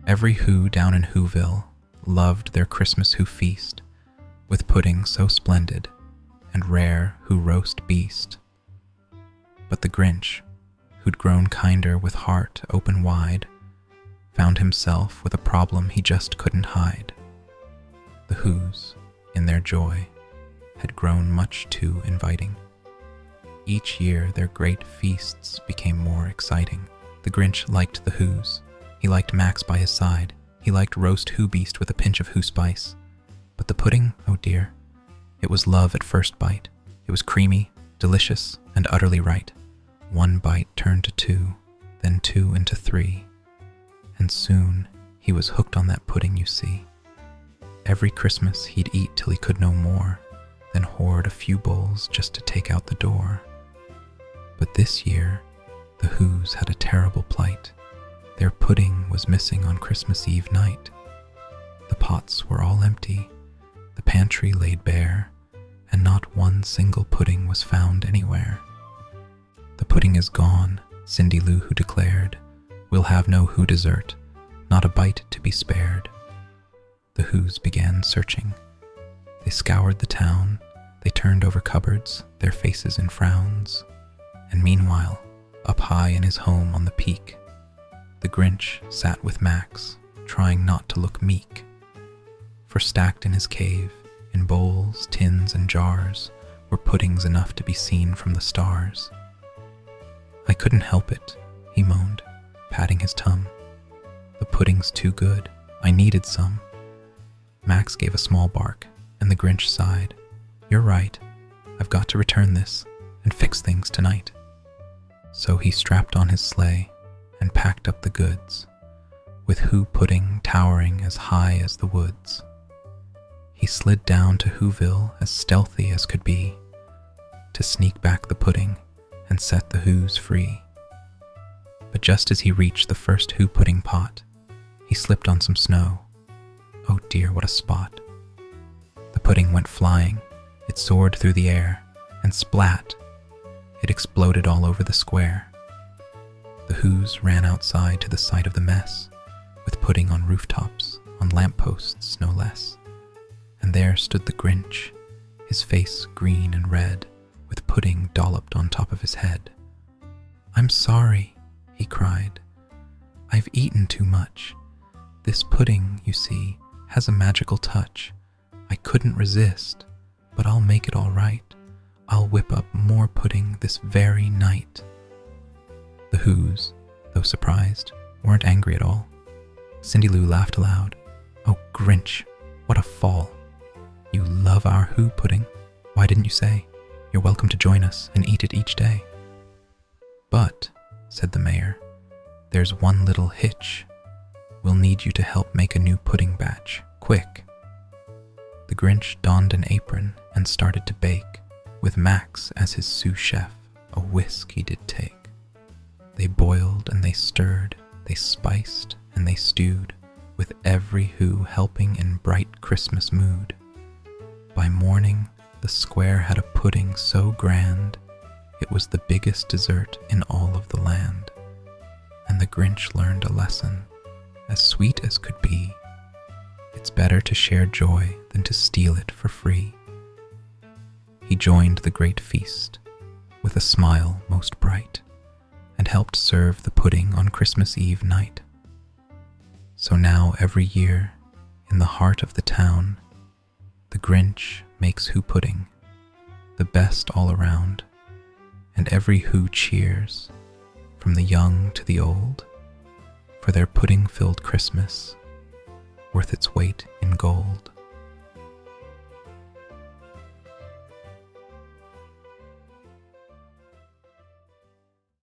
Every Who down in Whoville loved their Christmas Who feast, with pudding so splendid and rare Who roast beast. But the Grinch, who'd grown kinder with heart open wide, found himself with a problem he just couldn't hide. The Whos, in their joy, had grown much too inviting. Each year their great feasts became more exciting. The Grinch liked the Whos. He liked Max by his side. He liked roast Who beast with a pinch of Who spice. But the pudding, oh dear, it was love at first bite. It was creamy, delicious, and utterly right. One bite turned to two, then two into three. And soon he was hooked on that pudding, you see. Every Christmas he'd eat till he could no more, then hoard a few bowls just to take out the door. But this year, the Whos had a terrible plight. Their pudding was missing on Christmas Eve night. The pots were all empty, the pantry laid bare, and not one single pudding was found anywhere. The pudding is gone, Cindy Lou Who declared. We'll have no Who dessert, not a bite to be spared. The Whos began searching. They scoured the town, they turned over cupboards, their faces in frowns. And meanwhile, up high in his home on the peak, the Grinch sat with Max, trying not to look meek. For stacked in his cave, in bowls, tins, and jars, were puddings enough to be seen from the stars. I couldn't help it, he moaned, patting his tum. The pudding's too good, I needed some. Max gave a small bark, and the Grinch sighed. You're right, I've got to return this and fix things tonight. So he strapped on his sleigh and packed up the goods, with Who pudding towering as high as the woods. He slid down to Whoville as stealthy as could be, to sneak back the pudding and set the Whos free. But just as he reached the first Who pudding pot, he slipped on some snow. Oh dear, what a spot. The pudding went flying, it soared through the air, and splat! It exploded all over the square. The Whos ran outside to the site of the mess, with pudding on rooftops, on lampposts no less. And there stood the Grinch, his face green and red, with pudding dolloped on top of his head. I'm sorry, he cried. I've eaten too much. This pudding, you see, has a magical touch. I couldn't resist, but I'll make it all right. I'll whip up more pudding this very night. The Whos, though surprised, weren't angry at all. Cindy Lou laughed aloud. Oh, Grinch, what a fall. You love our Who pudding. Why didn't you say? You're welcome to join us and eat it each day. But, said the mayor, there's one little hitch. We'll need you to help make a new pudding batch, quick. The Grinch donned an apron and started to bake, with Max as his sous chef. A whisk he did take. They boiled and they stirred, they spiced and they stewed, with every Who helping in bright Christmas mood. By morning, the square had a pudding so grand, it was the biggest dessert in all of the land. And the Grinch learned a lesson, as sweet as could be. It's better to share joy than to steal it for free. He joined the great feast, with a smile most bright, and helped serve the pudding on Christmas Eve night. So now every year, in the heart of the town, the Grinch makes Who pudding, the best all around, and every Who cheers, from the young to the old, for their pudding-filled Christmas, worth its weight in gold.